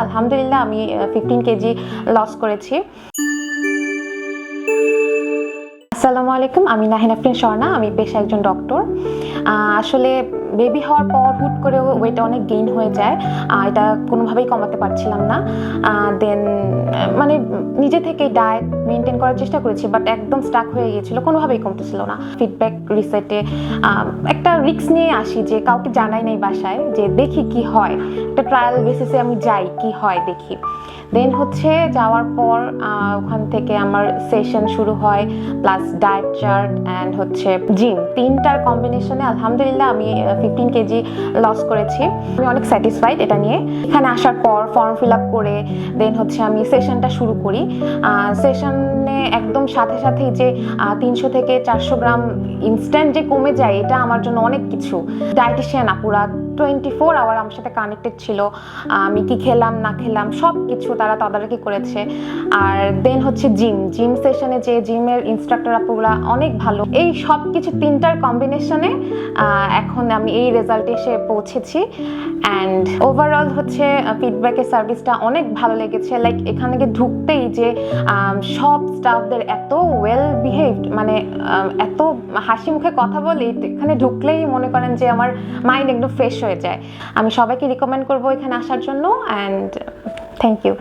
আলহামদুলিল্লাহ আমি 15 KG loss করেছি। আসসালামু আলাইকুম, আমি নাহিন আফরিন স্বর্ণা, আমি পেশায় একজন ডক্টর। আসলে বেবি হওয়ার পর হুট করে ওয়েট অনেক গেইন হয়ে যায়, এটা কোনোভাবেই কমাতে পারছিলাম না। দেন মানে নিজে থেকেই ডায়েট মেনটেন করার চেষ্টা করেছি, বাট একদম স্টাক হয়ে গিয়েছিল, কোনোভাবেই কমতেছিল না। ফিডব্যাক রিসেটে একটা রিস্ক নিয়ে আসি যে কাউকে জানাই নাই বাসায়, যে দেখি কি হয়, একটা ট্রায়াল বেসিসে আমি যাই, কি হয় দেখি। দেন হচ্ছে যাওয়ার পর ওখান থেকে আমার সেশন শুরু হয়, প্লাস ডায়েট চার্ট অ্যান্ড হচ্ছে জিম, তিনটার কম্বিনেশনে আলহামদুলিল্লাহ আমি 15 কেজি লস করেছি। আমি অনেক স্যাটিসফাইড এটা নিয়ে। এখানে আসার পর ফর্ম ফিল আপ করে দেন হচ্ছে আমি সেশনটা শুরু করি। সেশনে একদম সাথে সাথেই যে 300 থেকে 400 গ্রাম ইনস্ট্যান্ট যে কমে যায়, এটা আমার জন্য অনেক কিছু। ডায়েটিশিয়ান আপুরা 24 আওয়ার আমার সাথে কানেক্টেড ছিল, আমি কি খেলাম না খেলাম সব কিছু তারা তদারকি করেছে। আর দেন হচ্ছে জিম সেশনে যে জিমের ইনস্ট্রাক্টর আপুরা অনেক ভালো। এই সব কিছু তিনটার কম্বিনেশনে এখন আমি এই রেজাল্টে এসে পৌঁছেছি। অ্যান্ড ওভারঅল হচ্ছে ফিডব্যাকের সার্ভিসটা অনেক ভালো লেগেছে। লাইক এখানে ঢুকতেই যে সব স্টাফদের এত ওয়েল বিহেভড, মানে এত হাসি মুখে কথা বলে, এখানে ঢুকলেই মনে করেন যে আমার মাইন্ড একদম ফ্রেশ হয়ে যায়। আমি সবাইকে রিকমেন্ড করবো এখানে আসার জন্য। And thank you.